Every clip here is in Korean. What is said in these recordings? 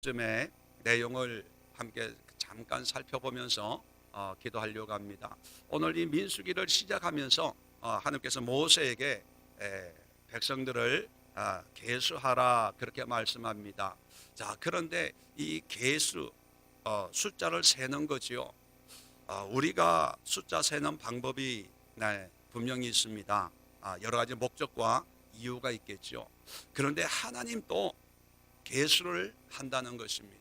쯤의 내용을 함께 잠깐 살펴보면서 기도하려고 합니다. 오늘 이 민수기를 시작하면서 하나님께서 모세에게 백성들을 계수하라 그렇게 말씀합니다. 자, 그런데 이 계수 숫자를 세는 거지요. 우리가 숫자 세는 방법이 분명히 있습니다. 여러 가지 목적과 이유가 있겠죠. 그런데 하나님도 계수를 한다는 것입니다.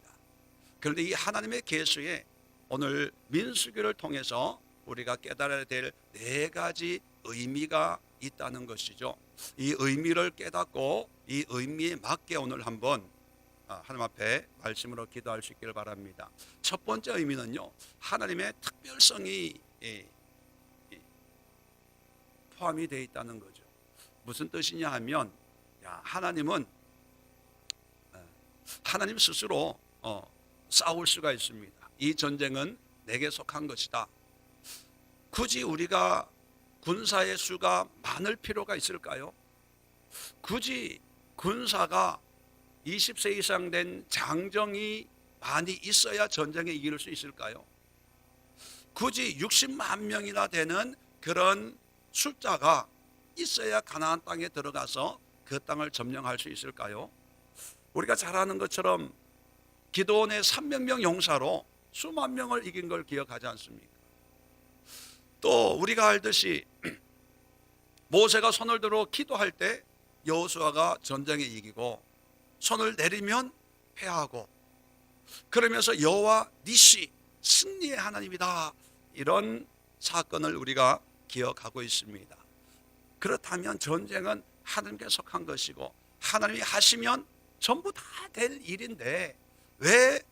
그런데 이 하나님의 계수에 오늘 민수기를 통해서 우리가 깨달아야 될 네 가지 의미가 있다는 것이죠. 이 의미를 깨닫고 이 의미에 맞게 오늘 한번 하나님 앞에 말씀으로 기도할 수 있기를 바랍니다. 첫 번째 의미는요, 하나님의 특별성이 포함이 되어 있다는 거죠. 무슨 뜻이냐 하면 하나님 스스로 싸울 수가 있습니다. 이 전쟁은 내게 속한 것이다. 굳이 우리가 군사의 수가 많을 필요가 있을까요? 굳이 군사가 20세 이상 된 장정이 많이 있어야 전쟁에 이길 수 있을까요? 굳이 60만 명이나 되는 그런 숫자가 있어야 가나안 땅에 들어가서 그 땅을 점령할 수 있을까요? 우리가 잘 아는 것처럼 기드온의 300명 용사로 수만 명을 이긴 걸 기억하지 않습니까? 또 우리가 알듯이 모세가 손을 들어 기도할 때 여호수아가 전쟁에 이기고 손을 내리면 패하고, 그러면서 여호와 니시 승리의 하나님이다, 이런 사건을 우리가 기억하고 있습니다. 그렇다면 전쟁은 하나님께 속한 것이고 하나님이 하시면 전부 다 될 일인데 왜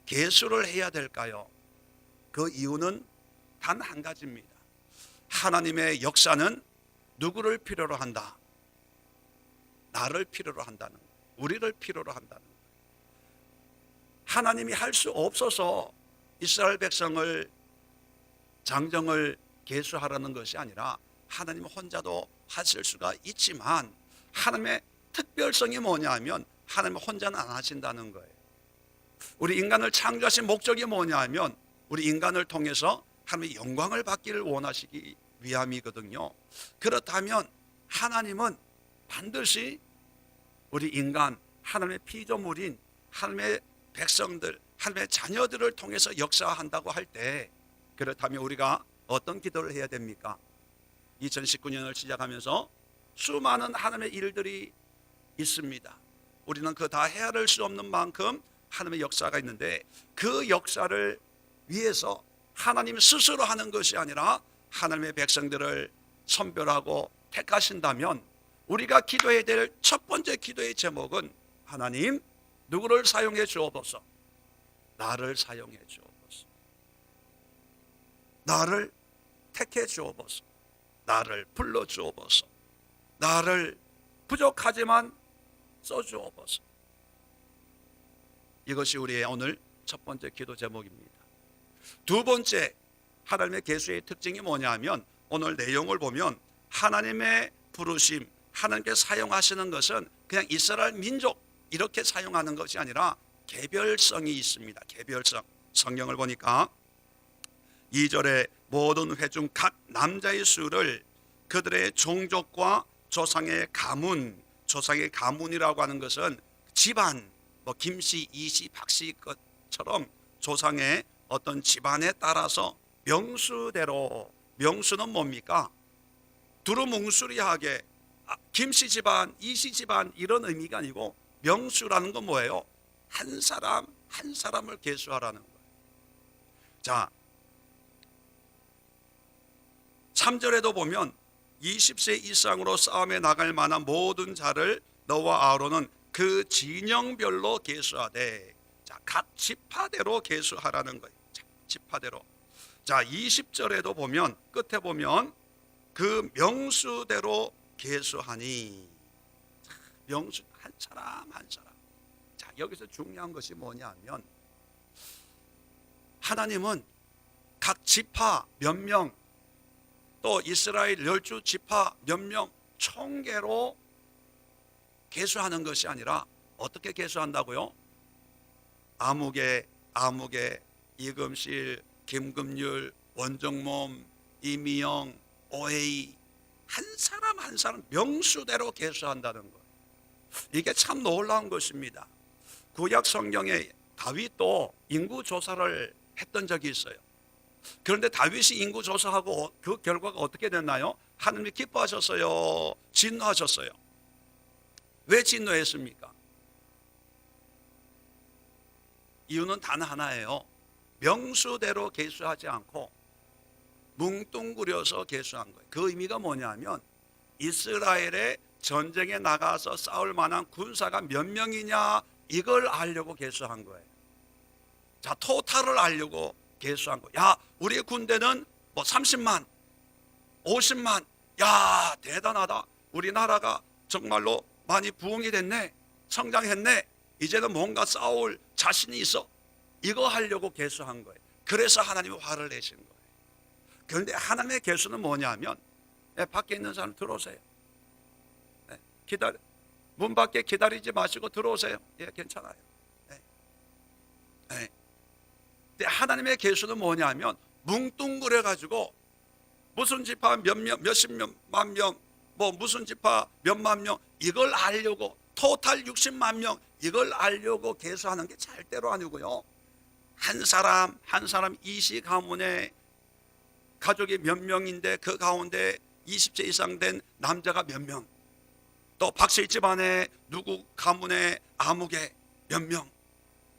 계수를 해야 될까요? 그 이유는 단 한 가지입니다. 하나님의 역사는 누구를 필요로 한다? 나를 필요로 한다는 거예요. 우리를 필요로 한다는 거예요. 하나님이 할 수 없어서 이스라엘 백성을 장정을 계수하라는 것이 아니라 하나님 혼자도 하실 수가 있지만 하나님의 특별성이 뭐냐 하면 하나님 혼자는 안 하신다는 거예요. 우리 인간을 창조하신 목적이 뭐냐 하면 우리 인간을 통해서 하나님의 영광을 받기를 원하시기 위함이거든요. 그렇다면 하나님은 반드시 우리 인간, 하나님의 피조물인 하나님의 백성들, 하나님의 자녀들을 통해서 역사한다고 할 때, 그렇다면 우리가 어떤 기도를 해야 됩니까? 2019년을 시작하면서 수많은 하나님의 일들이 있습니다. 우리는 그 다 헤아릴 수 없는 만큼 하나님의 역사가 있는데, 그 역사를 위해서 하나님 스스로 하는 것이 아니라 하나님의 백성들을 선별하고 택하신다면 우리가 기도해야 될 첫 번째 기도의 제목은 하나님, 누구를 사용해 주옵소서? 나를 사용해 주옵소서. 나를 택해 주옵소서. 나를 불러 주옵소서. 나를 부족하지만 써 주옵소서. 이것이 우리의 오늘 첫 번째 기도 제목입니다. 두 번째, 하나님의 계수의 특징이 뭐냐 하면 오늘 내용을 보면 하나님의 부르심, 하나님께 사용하시는 것은 그냥 이스라엘 민족 이렇게 사용하는 것이 아니라 개별성이 있습니다. 개별성. 성경을 보니까 2절에 모든 회중 각 남자의 수를 그들의 종족과 조상의 가문, 조상의 가문이라고 하는 것은 집안, 김씨, 이씨, 박씨 것처럼 조상의 어떤 집안에 따라서 명수대로, 명수는 뭡니까? 두루뭉술이하게 김씨 집안, 이씨 집안 이런 의미가 아니고 명수라는 건 뭐예요? 한 사람 한 사람을 계수하라는 거예요. 자, 3절에도 보면 20세 이상으로 싸움에 나갈 만한 모든 자를 너와 아론은 그 진영별로 계수하되, 자, 각 지파대로 계수하라는 거예요. 지파대로. 자, 20절에도 보면 끝에 보면 그 명수대로 계수하니, 명수 한 사람 한 사람. 자, 여기서 중요한 것이 뭐냐 하면 하나님은 각 지파 몇 명, 또 이스라엘 12 지파 몇 명 총계로 계수하는 것이 아니라 어떻게 계수한다고요? 아무개, 이금실, 김금률, 원정몸, 이미영, 오해이 한 사람 한 사람 명수대로 계수한다는 것. 이게 참 놀라운 것입니다. 구약 성경에 다윗도 인구 조사를 했던 적이 있어요. 그런데 다윗이 인구 조사하고 그 결과가 어떻게 됐나요? 하나님이 기뻐하셨어요? 진노하셨어요? 왜 진노했습니까? 이유는 단 하나예요. 명수대로 계수하지 않고 뭉뚱그려서 계수한 거예요. 그 의미가 뭐냐면 이스라엘의 전쟁에 나가서 싸울 만한 군사가 몇 명이냐 이걸 알려고 계수한 거예요. 자, 토탈을 알려고 계수한 거예요. 야, 우리의 군대는 뭐 30만, 50만. 야, 대단하다. 우리나라가 정말로 많이 부흥이 됐네. 성장했네. 이제는 뭔가 싸울 자신이 있어. 이거 하려고 계수한 거예요. 그래서 하나님이 화를 내신 거예요. 그런데 하나님의 계수는 뭐냐면 밖에 있는 사람 들어오세요. 문 밖에 기다리지 마시고 들어오세요. 예, 괜찮아요. 근데 하나님의 계수는 뭐냐면 뭉뚱그려 가지고 무슨 지파 몇 명, 몇십만 명, 뭐 무슨 지파 몇만 명 이걸 알려고 토탈 60만 명 이걸 알려고 계수하는 게 절대로 아니고요. 한 사람 이 시 가문에 가족이 몇 명인데 그 가운데 20세 이상 된 남자가 몇 명, 또 박씨 집안에 누구 가문에 아무개 몇 명,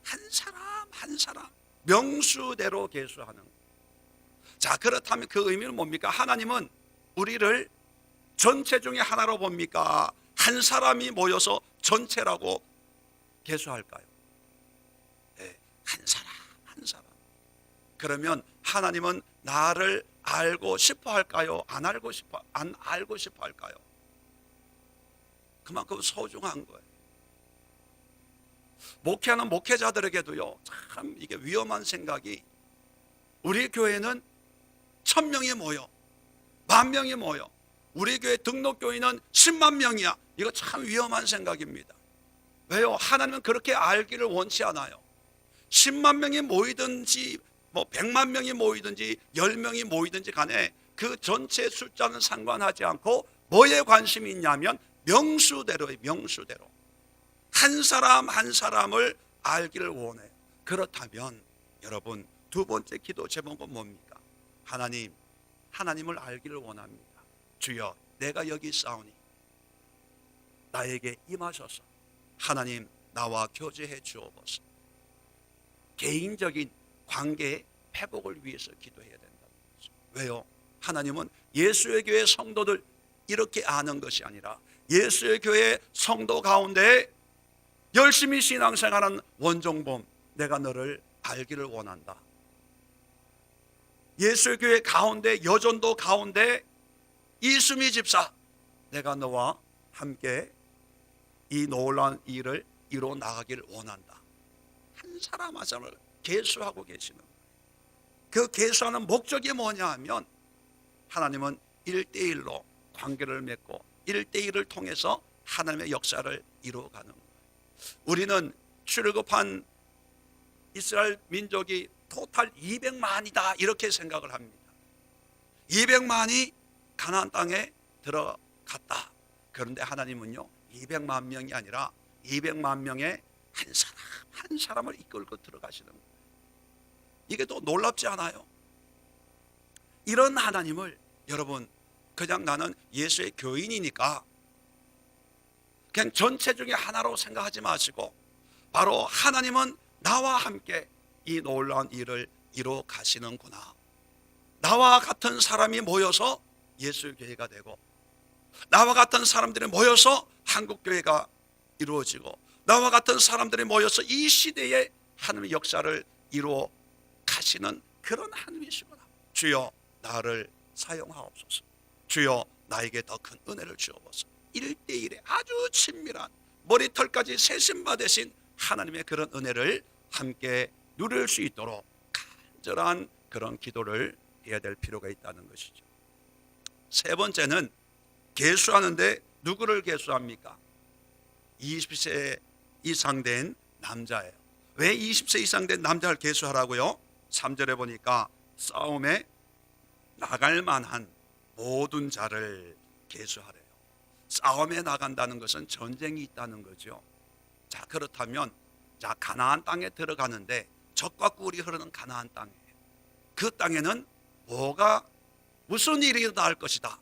한 사람 명수대로 계수하는 거예요. 자, 그렇다면 그 의미는 뭡니까? 하나님은 우리를 전체 중에 하나로 봅니까? 한 사람이 모여서 전체라고 계수할까요? 네, 한 사람. 그러면 하나님은 나를 알고 싶어 할까요? 안 알고 싶어 할까요? 그만큼 소중한 거예요. 목회하는 목회자들에게도요, 참 이게 위험한 생각이, 우리 교회는 1000명이 모여, 10,000명이 모여, 우리 교회 등록교인은 10만 명이야. 이거 참 위험한 생각입니다. 왜요? 하나님은 그렇게 알기를 원치 않아요. 10만 명이 모이든지 뭐 100만 명이 모이든지 10명이 모이든지 간에 그 전체 숫자는 상관하지 않고 뭐에 관심이 있냐면 명수대로예요. 명수대로 한 사람 한 사람을 알기를 원해요. 그렇다면 여러분, 두 번째 기도 제목은 뭡니까? 하나님을 알기를 원합니다. 주여, 내가 여기 있사오니 나에게 임하소서. 하나님, 나와 교제해 주옵소서. 개인적인 관계의 회복을 위해서 기도해야 된다는 거죠. 왜요? 하나님은 예수의 교회 성도들 이렇게 아는 것이 아니라 예수의 교회 성도 가운데 열심히 신앙생활하는 원종범, 내가 너를 알기를 원한다. 예수의 교회 가운데, 여전도 가운데 이수미 집사, 내가 너와 함께 이 놀라운 일을 이루어 나가기를 원한다. 한 사람 한 사람을 계수하고 계시는 거예요. 그 계수하는 목적이 뭐냐 하면 하나님은 1대1로 관계를 맺고 1대1을 통해서 하나님의 역사를 이루어가는 거예요. 우리는 출애굽한 이스라엘 민족이 토탈 200만이다 이렇게 생각을 합니다. 200만이 가나안 땅에 들어갔다. 그런데 하나님은요, 200만 명이 아니라 200만 명의 한 사람을 이끌고 들어가시는 거예요. 이게 또 놀랍지 않아요? 이런 하나님을 여러분, 그냥 나는 예수의 교인이니까 그냥 전체 중에 하나로 생각하지 마시고, 바로 하나님은 나와 함께 이 놀라운 일을 이루어 가시는구나. 나와 같은 사람이 모여서 예수의 교회가 되고, 나와 같은 사람들이 모여서 한국교회가 이루어지고, 나와 같은 사람들이 모여서 이 시대에 하나님의 역사를 이루어 가시는 그런 하나님이시구나. 주여, 나를 사용하옵소서. 주여, 나에게 더 큰 은혜를 주옵소서. 1대1의 아주 친밀한 머리털까지 세심받으신 하나님의 그런 은혜를 함께 누릴 수 있도록 간절한 그런 기도를 해야 될 필요가 있다는 것이죠. 세 번째는 계수하는데 누구를 계수합니까? 20세 이상 된 남자예요. 왜 20세 이상 된 남자를 계수하라고요? 3절에 보니까 싸움에 나갈 만한 모든 자를 계수하래요. 싸움에 나간다는 것은 전쟁이 있다는 거죠. 자, 그렇다면 자, 가나안 땅에 들어가는데 젖과 꿀이 흐르는 가나안 땅이에요. 그 땅에는 무슨 일이 일어날 것이다.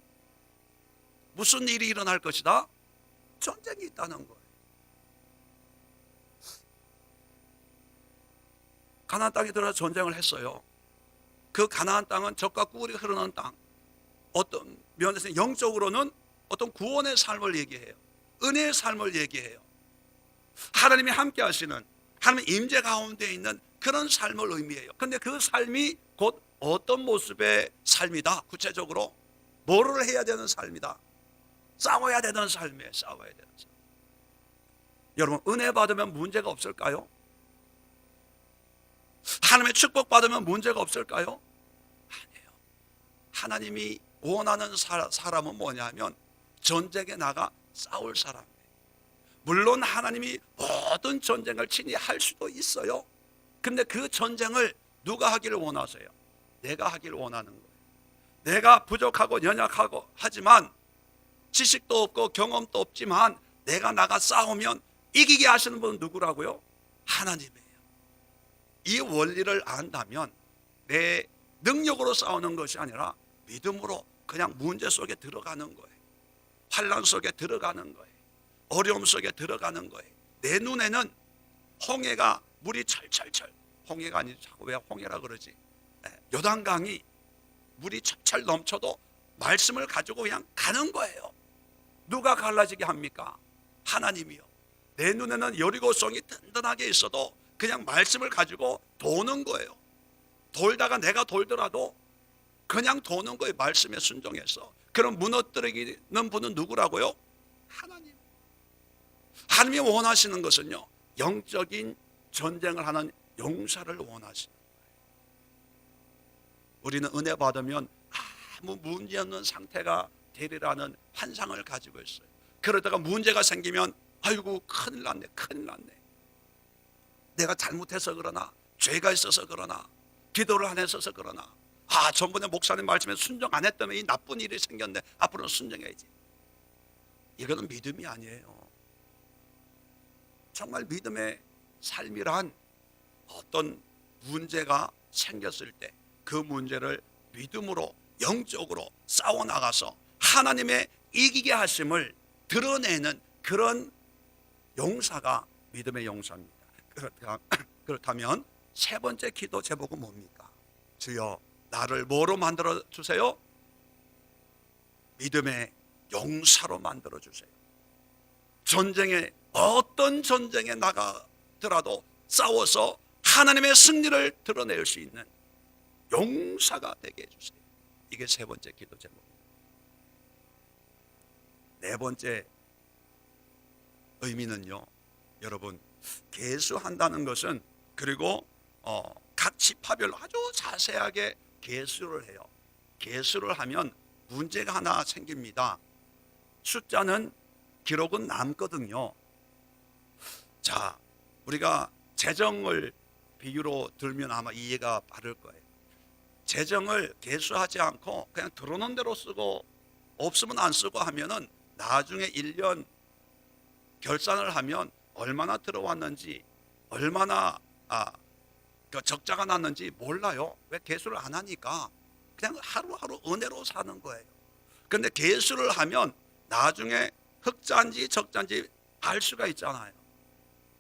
무슨 일이 일어날 것이다? 전쟁이 있다는 거예요. 가나안 땅에 들어가서 전쟁을 했어요. 그 가나안 땅은 젖과 꿀이 흐르는 땅. 어떤 면에서 영적으로는 어떤 구원의 삶을 얘기해요. 은혜의 삶을 얘기해요. 하나님이 함께 하시는, 하나님의 임재 가운데 있는 그런 삶을 의미해요. 그런데 그 삶이 곧 어떤 모습의 삶이다. 구체적으로 뭐를 해야 되는 삶이다. 싸워야 되는 삶이에요. 싸워야 되는 삶. 여러분, 은혜 받으면 문제가 없을까요? 하나님의 축복 받으면 문제가 없을까요? 아니에요. 하나님이 원하는 사람은 뭐냐면 전쟁에 나가 싸울 사람이에요. 물론 하나님이 모든 전쟁을 친히 할 수도 있어요. 근데 그 전쟁을 누가 하기를 원하세요? 내가 하기를 원하는 거예요. 내가 부족하고 연약하고 하지만 지식도 없고 경험도 없지만 내가 나가 싸우면 이기게 하시는 분은 누구라고요? 하나님이에요. 이 원리를 안다면 내 능력으로 싸우는 것이 아니라 믿음으로 그냥 문제 속에 들어가는 거예요. 환난 속에 들어가는 거예요. 어려움 속에 들어가는 거예요. 내 눈에는 홍해가 물이 철철철, 홍해가 아니죠. 자꾸 왜 홍해라 그러지? 요단강이 물이 철철 넘쳐도 말씀을 가지고 그냥 가는 거예요. 누가 갈라지게 합니까? 하나님이요. 내 눈에는 여리고성이 든든하게 있어도 그냥 말씀을 가지고 도는 거예요. 돌다가 내가 돌더라도 그냥 도는 거예요. 말씀에 순종해서. 그럼 무너뜨리는 분은 누구라고요? 하나님. 하나님이 원하시는 것은요, 영적인 전쟁을 하는 용사를 원하시는 거예요. 우리는 은혜 받으면 아무 문제 없는 상태가 되리라는 환상을 가지고 있어요. 그러다가 문제가 생기면 아이고 큰일 났네, 큰일 났네. 내가 잘못해서 그러나, 죄가 있어서 그러나, 기도를 안 했어서 그러나, 전번에 목사님 말씀에 순종 안 했다면 이 나쁜 일이 생겼네, 앞으로는 순종해야지. 이거는 믿음이 아니에요. 정말 믿음의 삶이란 어떤 문제가 생겼을 때 그 문제를 믿음으로 영적으로 싸워나가서 하나님의 이기게 하심을 드러내는 그런 용사가 믿음의 용사입니다. 그렇다면 세 번째 기도 제목은 뭡니까? 주여 나를 뭐로 만들어 주세요? 믿음의 용사로 만들어 주세요. 전쟁에, 어떤 전쟁에 나가더라도 싸워서 하나님의 승리를 드러낼 수 있는 용사가 되게 해주세요. 이게 세 번째 기도 제목입니다. 네 번째 의미는요, 여러분, 계수한다는 것은, 그리고 각 지파별로 아주 자세하게 계수를 해요. 계수를 하면 문제가 하나 생깁니다. 숫자는, 기록은 남거든요. 자, 우리가 재정을 비유로 들면 아마 이해가 바를 거예요. 재정을 계수하지 않고 그냥 들어오는 대로 쓰고 없으면 안 쓰고 하면은 나중에 1년 결산을 하면 얼마나 들어왔는지, 얼마나 적자가 났는지 몰라요. 왜? 계수를 안 하니까 그냥 하루하루 은혜로 사는 거예요. 그런데 계수를 하면 나중에 흑자인지 적자인지 알 수가 있잖아요.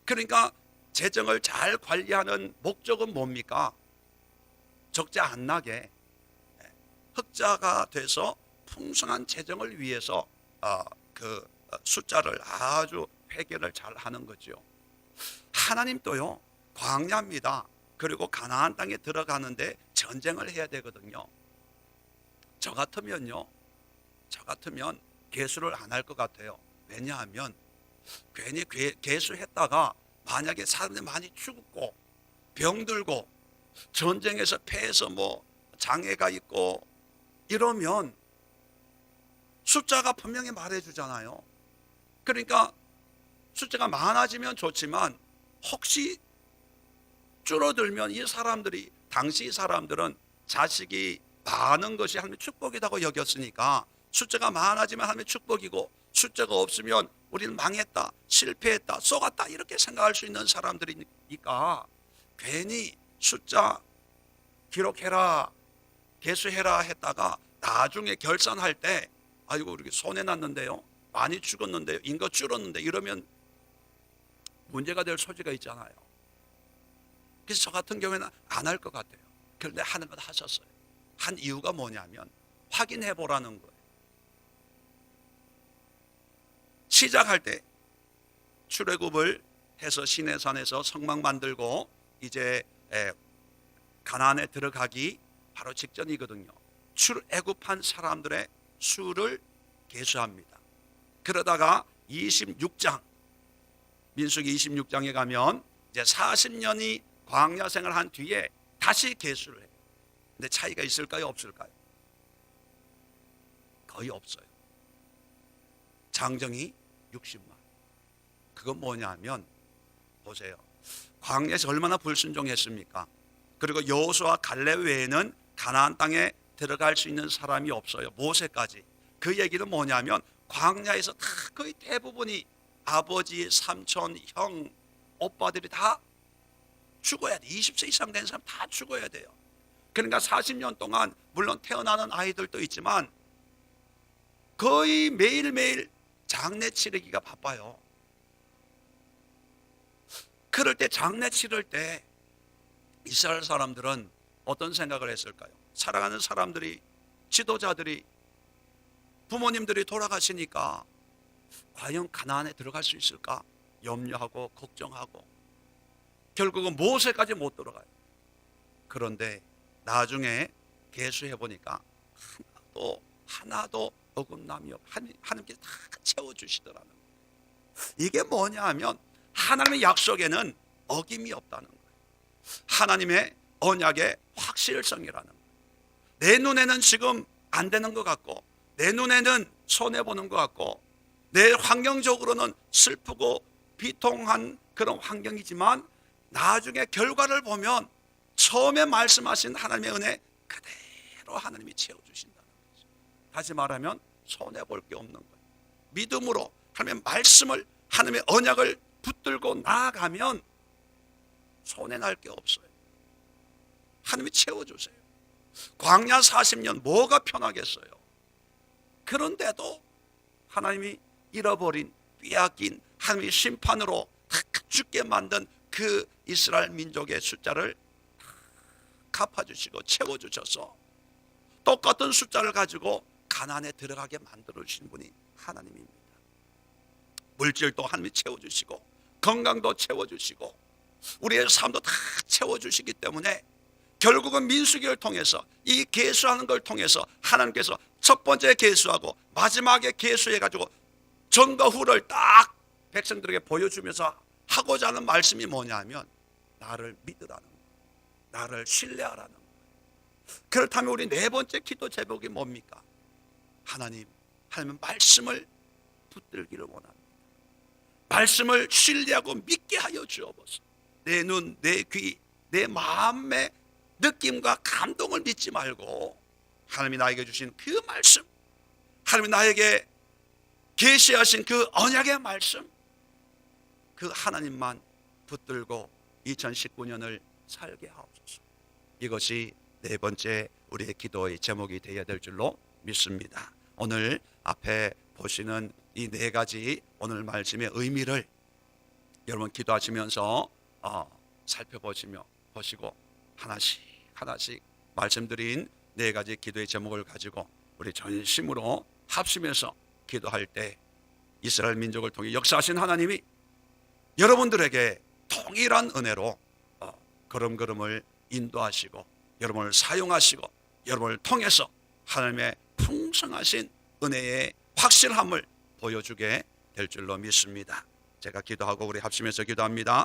그러니까 재정을 잘 관리하는 목적은 뭡니까? 적자 안 나게, 흑자가 돼서 풍성한 재정을 위해서 그 숫자를 아주 회계를 잘 하는 거죠. 하나님도요, 광야입니다. 그리고 가나안 땅에 들어가는데 전쟁을 해야 되거든요. 저 같으면 계수를 안 할 것 같아요. 왜냐하면 괜히 계수했다가 만약에 사람들이 많이 죽고 병들고 전쟁에서 패해서 뭐 장애가 있고 이러면 숫자가 분명히 말해주잖아요. 그러니까 숫자가 많아지면 좋지만 혹시 줄어들면 이 사람들이, 당시 사람들은 자식이 많은 것이 하나님의 축복이라고 여겼으니까 숫자가 많아지면 하나님의 축복이고 숫자가 없으면 우리는 망했다, 실패했다, 쏘갔다 이렇게 생각할 수 있는 사람들이니까 괜히 숫자 기록해라, 계수해라 했다가 나중에 결산할 때 아이고 우리 손해났는데요, 많이 죽었는데요, 인구 줄었는데 이러면 문제가 될 소지가 있잖아요. 그래서 저 같은 경우에는 안 할 것 같아요. 그런데 하나님은 하셨어요. 한 이유가 뭐냐면 확인해 보라는 거예요. 시작할 때 출애굽을 해서 시내산에서 성막 만들고 이제 가나안에 들어가기 바로 직전이거든요. 출애굽한 사람들의 수를 계수합니다. 그러다가 26장 민수기 26장에 가면 이제 40년이 광야 생활을 한 뒤에 다시 계수를 해요. 근데 차이가 있을까요, 없을까요? 거의 없어요. 장정이 60만. 그건 뭐냐면 보세요. 광야에서 얼마나 불순종했습니까? 그리고 여호수아 갈렙 외에는 가나안 땅에 들어갈 수 있는 사람이 없어요. 모세까지. 그 얘기는 뭐냐면 광야에서 다 거의 대부분이 아버지, 삼촌, 형, 오빠들이 다 죽어야 돼. 20세 이상 된 사람 다 죽어야 돼요. 그러니까 40년 동안 물론 태어나는 아이들도 있지만 거의 매일매일 장례 치르기가 바빠요. 그럴 때 장례 치를 때 이스라엘 사람들은 어떤 생각을 했을까요? 사랑하는 사람들이, 지도자들이, 부모님들이 돌아가시니까 과연 가나안에 들어갈 수 있을까 염려하고 걱정하고 결국은 모세까지 못 들어가요. 그런데 나중에 계수해 보니까 하나도 어긋남이 없. 하나님께서 다 채워주시더라는 거예요. 이게 뭐냐 하면 하나님의 약속에는 어김이 없다는 거예요. 하나님의 언약의 확실성이라는 거예요. 내 눈에는 지금 안 되는 것 같고 내 눈에는 손해보는 것 같고 내 환경적으로는 슬프고 비통한 그런 환경이지만 나중에 결과를 보면 처음에 말씀하신 하나님의 은혜 그대로 하나님이 채워주신다는 거죠. 다시 말하면 손해볼 게 없는 거예요. 믿음으로 하나님의 말씀을, 하나님의 언약을 붙들고 나아가면 손해날 게 없어요. 하나님이 채워주세요. 광야 40년 뭐가 편하겠어요. 그런데도 하나님이 잃어버린, 빼앗긴 하나님의 심판으로 다 죽게 만든 그 이스라엘 민족의 숫자를 갚아주시고 채워주셔서 똑같은 숫자를 가지고 가나안에 들어가게 만들어주신 분이 하나님입니다. 물질도 하나님이 채워주시고 건강도 채워주시고 우리의 삶도 다 채워주시기 때문에 결국은 민수기를 통해서 이 계수하는 걸 통해서 하나님께서 첫 번째 계수하고 마지막에 계수해가지고 전과 후를 딱 백성들에게 보여주면서 하고자 하는 말씀이 뭐냐면 나를 믿으라는 거예요. 나를 신뢰하라는 거예요. 그렇다면 우리 네 번째 기도 제목이 뭡니까? 하나님의 말씀을 붙들기를 원합니다. 말씀을 신뢰하고 믿게 하여 주옵소서. 내 눈, 내 귀, 내 마음의 느낌과 감동을 믿지 말고 하나님이 나에게 주신 그 말씀, 하나님이 나에게 계시하신 그 언약의 말씀, 그 하나님만 붙들고 2019년을 살게 하옵소서. 이것이 네 번째 우리의 기도의 제목이 되어야 될 줄로 믿습니다. 오늘 앞에 보시는 이 네 가지 오늘 말씀의 의미를 여러분 기도하시면서 살펴보시고 하나씩 말씀드린 네 가지 기도의 제목을 가지고 우리 전심으로 합심해서 기도할 때 이스라엘 민족을 통해 역사하신 하나님이 여러분들에게 동일한 은혜로 걸음걸음을 인도하시고 여러분을 사용하시고 여러분을 통해서 하나님의 풍성하신 은혜의 확실함을 보여주게 될 줄로 믿습니다. 제가 기도하고 우리 합심해서 기도합니다.